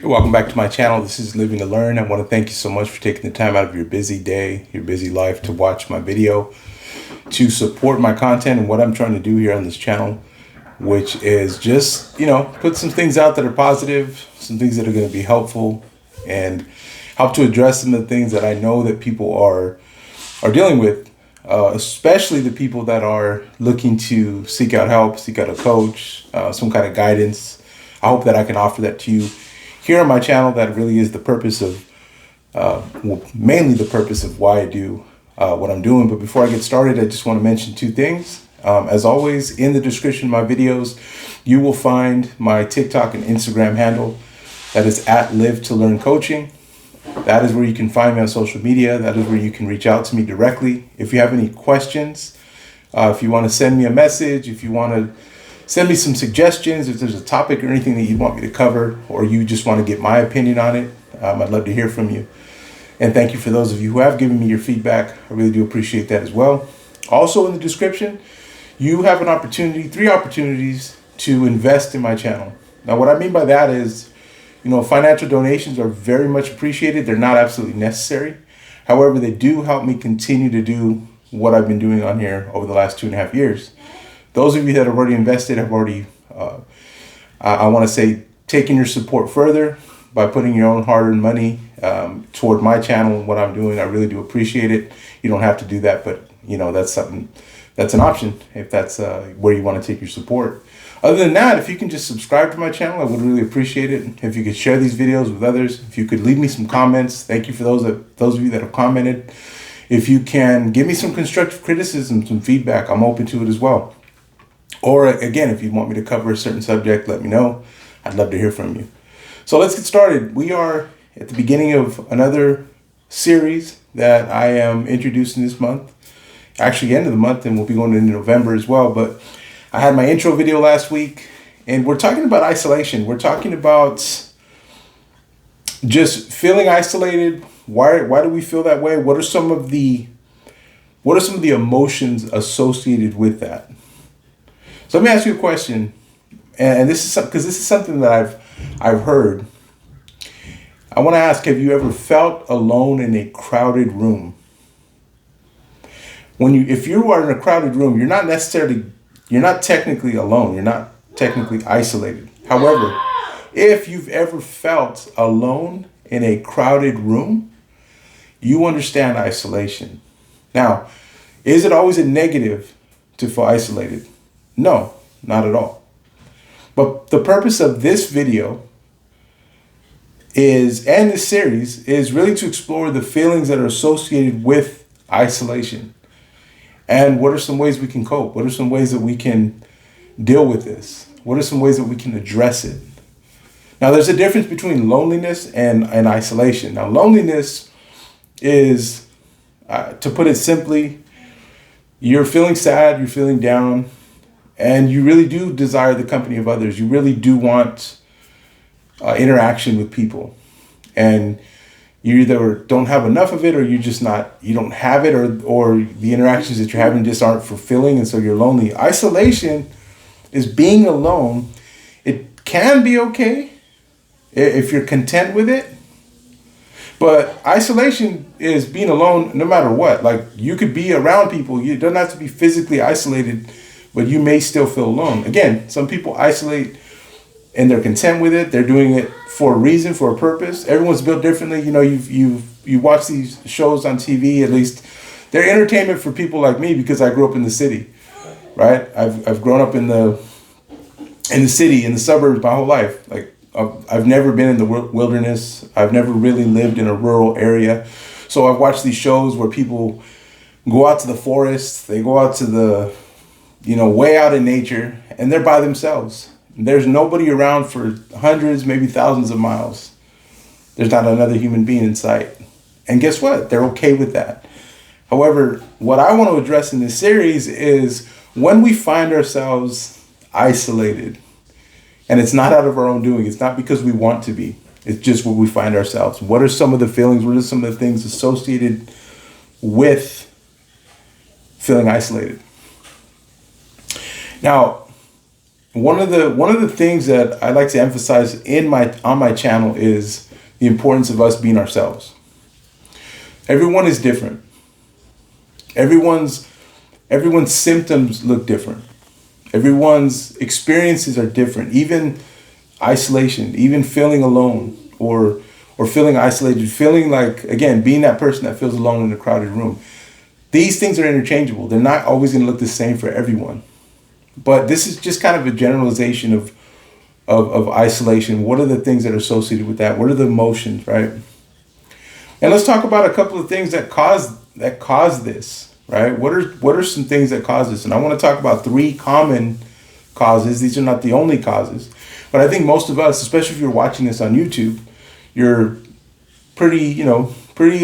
Welcome back to my channel. This is Living to Learn. I want to thank you so much for taking the time out of your busy day, your busy life to watch my video, to support my content and what I'm trying to do here on this channel, which is just, put some things out that are positive, some things that are going to be helpful and help to address some of the things that I know that people are dealing with, especially the people that are looking to seek out help, seek out a coach, some kind of guidance. I hope that I can offer that to you here on my channel. That really is the purpose of, mainly the purpose of why I do what I'm doing. But before I get started, I just want to mention two things. As always, in the description of my videos, you will find my TikTok and Instagram handle. That is at Live to Learn Coaching. That is where you can find me on social media. That is where you can reach out to me directly. If you have any questions, if you want to send me a message, if you want to send me some suggestions, if there's a topic or anything that you want me to cover, or you just want to get my opinion on it, I'd love to hear from you. And thank you for those of you who have given me your feedback. I really do appreciate that as well. Also in the description, you have an opportunity, 3 opportunities to invest in my channel. Now, what I mean by that is, financial donations are very much appreciated. They're not absolutely necessary. However, they do help me continue to do what I've been doing on here over the last 2.5 years. Those of you that have already invested have already, I want to say, taken your support further by putting your own hard-earned money toward my channel and what I'm doing. I really do appreciate it. You don't have to do that, but that's an option if that's where you want to take your support. Other than that, if you can just subscribe to my channel, I would really appreciate it. If you could share these videos with others, if you could leave me some comments, thank you for those of you that have commented. If you can give me some constructive criticism, some feedback, I'm open to it as well. Or again, if you want me to cover a certain subject, let me know. I'd love to hear from you. So let's get started. We are at the beginning of another series that I am introducing this month. Actually, end of the month, and we'll be going into November as well. But I had my intro video last week, and we're talking about isolation. We're talking about just feeling isolated. Why do we feel that way? What are some of the emotions associated with that? So let me ask you a question, and this is because this is something that I've heard. I want to ask: have you ever felt alone in a crowded room? If you are in a crowded room, you're not technically alone. You're not technically isolated. However, if you've ever felt alone in a crowded room, you understand isolation. Now, is it always a negative to feel isolated? No, not at all. But the purpose of this video and this series is really to explore the feelings that are associated with isolation. And what are some ways we can cope? What are some ways that we can deal with this? What are some ways that we can address it? Now, there's a difference between loneliness and isolation. Now, loneliness is, to put it simply, you're feeling sad, you're feeling down, and you really do desire the company of others. You really do want interaction with people. And you either don't have enough of it, or you don't have it, or the interactions that you're having just aren't fulfilling, and so you're lonely. Isolation is being alone. It can be okay if you're content with it, but isolation is being alone no matter what. Like, you could be around people. You don't have to be physically isolated, but you may still feel alone. Again, some people isolate and they're content with it. They're doing it for a reason, for a purpose. Everyone's built differently. You watch these shows on TV. At least they're entertainment for people like me, because I grew up in the city, right? I've grown up in the city, in the suburbs my whole life. Like, I've never been in the wilderness. I've never really lived in a rural area. So I've watched these shows where people go out to the forest. They go out to the, way out in nature, and they're by themselves. There's nobody around for hundreds, maybe thousands of miles. There's not another human being in sight. And guess what? They're okay with that. However, what I want to address in this series is when we find ourselves isolated, and it's not out of our own doing. It's not because we want to be. It's just where we find ourselves. What are some of the feelings? What are some of the things associated with feeling isolated? Now, One of the things that I like to emphasize on my channel is the importance of us being ourselves. Everyone is different. Everyone's everyone's symptoms look different. Everyone's experiences are different. Even isolation, even feeling alone or feeling isolated, feeling like, again, being that person that feels alone in a crowded room. These things are interchangeable. They're not always going to look the same for everyone. But this is just kind of a generalization of isolation. What are the things that are associated with that? What are the emotions, right? And let's talk about a couple of things that cause this, right? What are some things that cause this? And I want to talk about three common causes. These are not the only causes, but I think most of us, especially if you're watching this on YouTube, you're pretty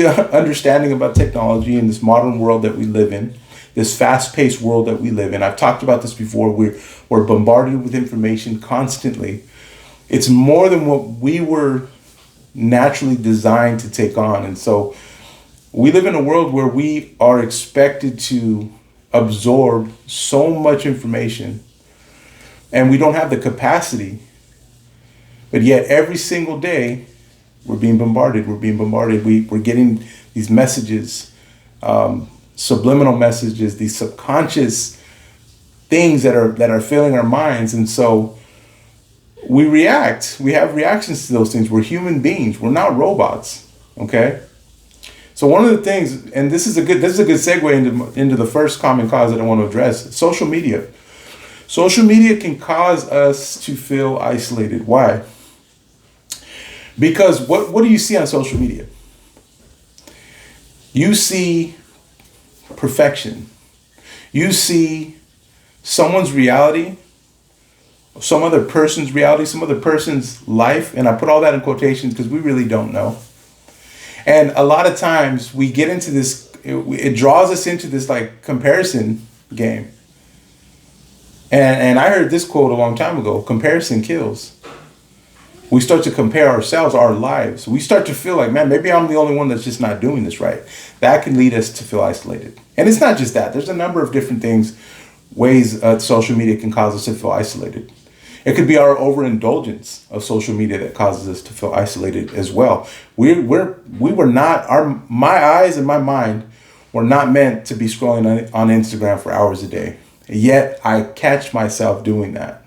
understanding about technology in this modern world that we live in, this fast-paced world that we live in. I've talked about this before. We're bombarded with information constantly. It's more than what we were naturally designed to take on. And so we live in a world where we are expected to absorb so much information, and we don't have the capacity. But yet every single day we're being bombarded. We're getting these messages, subliminal messages, these subconscious things that are filling our minds. And so we react. We have reactions to those things. We're human beings. We're not robots. Okay. So one of the things, and this is a good segue into the first common cause that I want to address: social media. Social media can cause us to feel isolated. Why? Because what do you see on social media? You see perfection. You see someone's reality, some other person's reality, some other person's life, and I put all that in quotations because we really don't know. And a lot of times we get into this, it draws us into this like comparison game. And I heard this quote a long time ago: comparison kills. We start to compare ourselves, our lives. We start to feel like, man, maybe I'm the only one that's just not doing this right. That can lead us to feel isolated. And it's not just that. There's a number of different ways social media can cause us to feel isolated. It could be our overindulgence of social media that causes us to feel isolated as well. My eyes and my mind were not meant to be scrolling on Instagram for hours a day. Yet I catch myself doing that.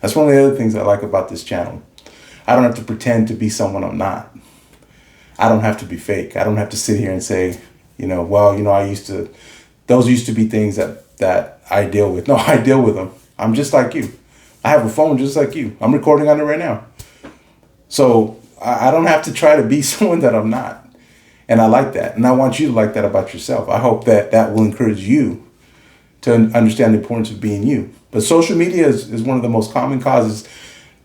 That's one of the other things I like about this channel. I don't have to pretend to be someone I'm not. I don't have to be fake. I don't have to sit here and say, those used to be things that I deal with. No, I deal with them. I'm just like you. I have a phone just like you. I'm recording on it right now. So I don't have to try to be someone that I'm not. And I like that. And I want you to like that about yourself. I hope that will encourage you to understand the importance of being you. But social media is one of the most common causes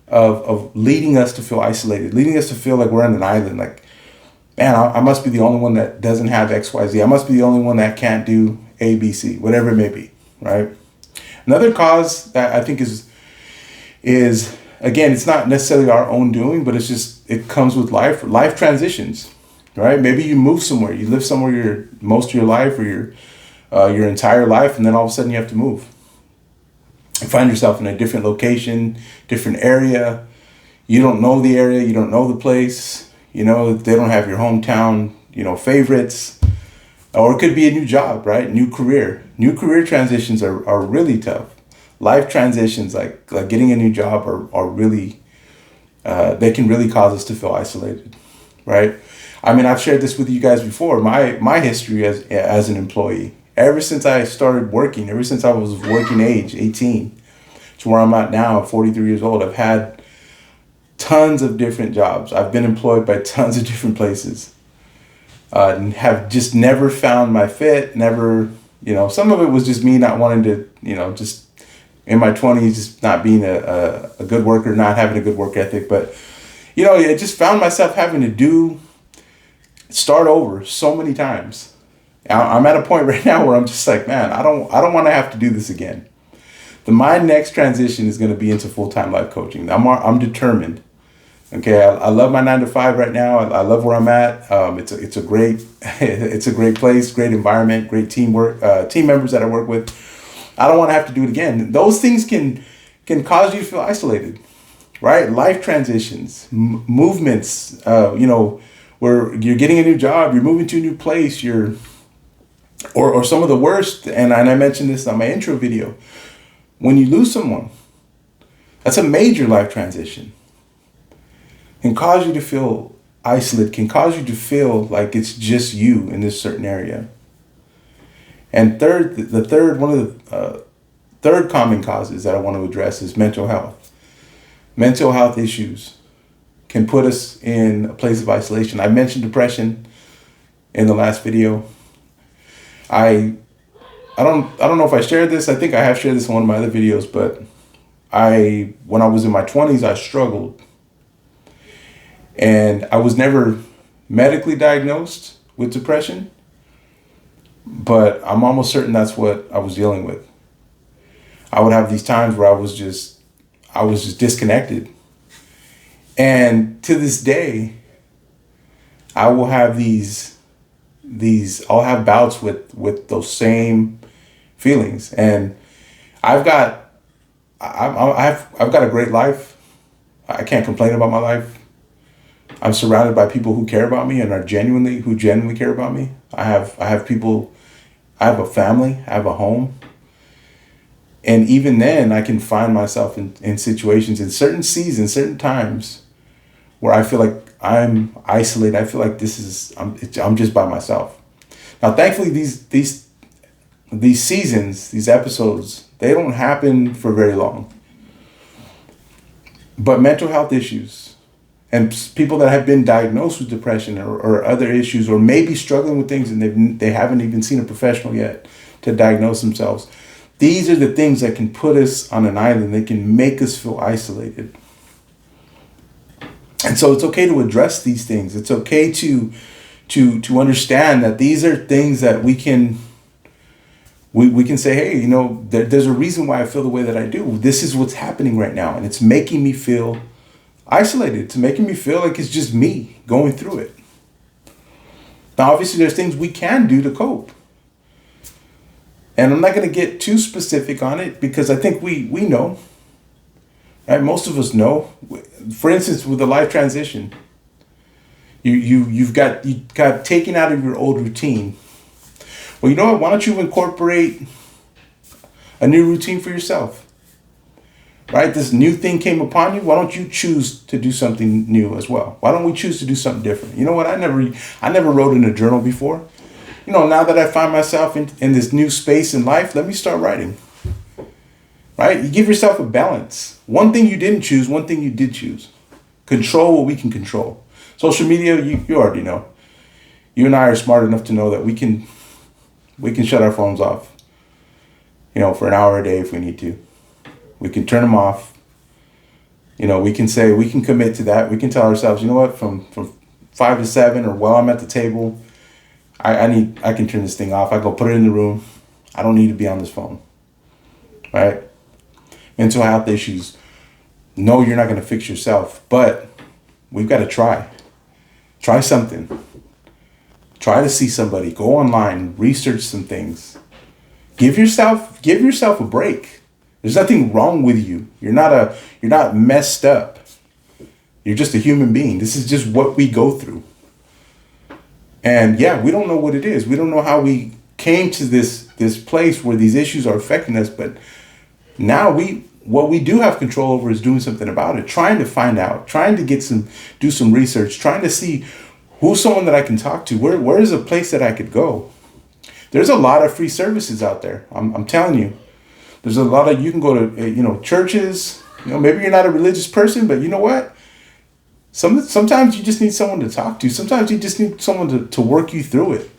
of leading us to feel isolated, leading us to feel like we're on an island. Like, man, I must be the only one that doesn't have XYZ. I must be the only one that can't do ABC, whatever it may be, right? Another cause that I think is again, it's not necessarily our own doing, but it comes with life transitions, right? Maybe you move somewhere, you live somewhere most of your life or your entire life, and then all of a sudden you have to move. You find yourself in a different location, different area. You don't know the area, you don't know the place, they don't have your hometown, favorites. Or it could be a new job, right? New career. New career transitions are really tough. Life transitions, like getting a new job, are really, they can really cause us to feel isolated, right? I mean, I've shared this with you guys before. My history as an employee, ever since I started working, ever since I was of working age, 18, to where I'm at now, at 43 years old, I've had tons of different jobs. I've been employed by tons of different places. And have just never found my fit, never, some of it was just me not wanting to, just in my 20s, just not being a good worker, not having a good work ethic. But, I just found myself having to start over so many times. I'm at a point right now where I'm just like, man, I don't want to have to do this again. My next transition is going to be into full-time life coaching. I'm determined. Okay, I love my 9-to-5 right now. I love where I'm at. It's a great place, great environment, great teamwork, team members that I work with. I don't want to have to do it again. Those things can can cause you to feel isolated, right? Life transitions, movements, where you're getting a new job, you're moving to a new place, or some of the worst, and I mentioned this on my intro video, when you lose someone, that's a major life transition. Can cause you to feel isolated, can cause you to feel like it's just you in this certain area. And one of the third common causes that I want to address is mental health. Mental health issues can put us in a place of isolation. I mentioned depression in the last video. I don't know if I shared this. I think I have shared this in one of my other videos, but when I was in my 20s, I struggled. And I was never medically diagnosed with depression, but I'm almost certain that's what I was dealing with. I would have these times where I was just disconnected. And to this day, I will have I'll have bouts with those same feelings. And I've got a great life. I can't complain about my life. I'm surrounded by people who care about me and who genuinely care about me. I have people, I have a family, I have a home. And even then I can find myself in situations, in certain seasons, certain times where I feel like I'm isolated. I feel like I'm just by myself. Now, thankfully, these seasons, these episodes, they don't happen for very long. But mental health issues and people that have been diagnosed with depression or other issues, or maybe struggling with things and they haven't even seen a professional yet to diagnose themselves. These are the things that can put us on an island. They can make us feel isolated. And so it's okay to address these things. It's okay to understand that these are things that we can say, hey, there's a reason why I feel the way that I do. This is what's happening right now. And it's making me feel isolated. It's making me feel like it's just me going through it. Now, obviously, there's things we can do to cope. And I'm not going to get too specific on it because I think we know, right? Most of us know. For instance, with the life transition, you got taken out of your old routine. Well, you know what? Why don't you incorporate a new routine for yourself? Right? This new thing came upon you. Why don't you choose to do something new as well? Why don't we choose to do something different? You know what? I never wrote in a journal before. Now that I find myself in this new space in life, let me start writing. Right? You give yourself a balance. One thing you didn't choose, one thing you did choose. Control what we can control. Social media, you already know. You and I are smart enough to know that we can shut our phones off, for an hour a day if we need to. We can turn them off. We can commit to that. We can tell ourselves, you know what, from 5 to 7 or while I'm at the table, I can turn this thing off. I go put it in the room. I don't need to be on this phone. Right? Mental health issues. No, you're not going to fix yourself, but we've got to try. Try something. Try to see somebody. Go online. Research some things. Give yourself a break. There's nothing wrong with you. You're not messed up. You're just a human being. This is just what we go through. And yeah, we don't know what it is. We don't know how we came to this place where these issues are affecting us. But now what we do have control over is doing something about it. Trying to find out. Trying to do some research. Trying to see who's someone that I can talk to. Where is a place that I could go? There's a lot of free services out there. I'm telling you. There's a lot of, you can go to, churches. Maybe you're not a religious person, but you know what? Sometimes you just need someone to talk to. Sometimes you just need someone to work you through it.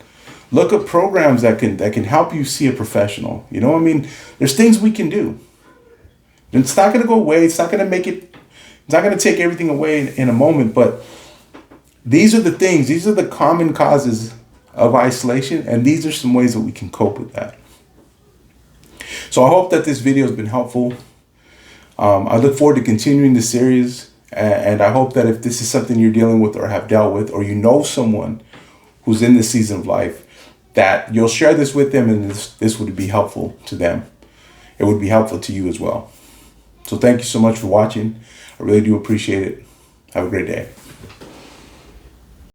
Look at programs that can help you see a professional. There's things we can do. It's not going to go away. It's not going to take everything away in a moment, but these are the things, these are the common causes of isolation, and these are some ways that we can cope with that. So I hope that this video has been helpful. I look forward to continuing the series. And I hope that if this is something you're dealing with or have dealt with, or someone who's in this season of life, that you'll share this with them and this would be helpful to them. It would be helpful to you as well. So thank you so much for watching. I really do appreciate it. Have a great day.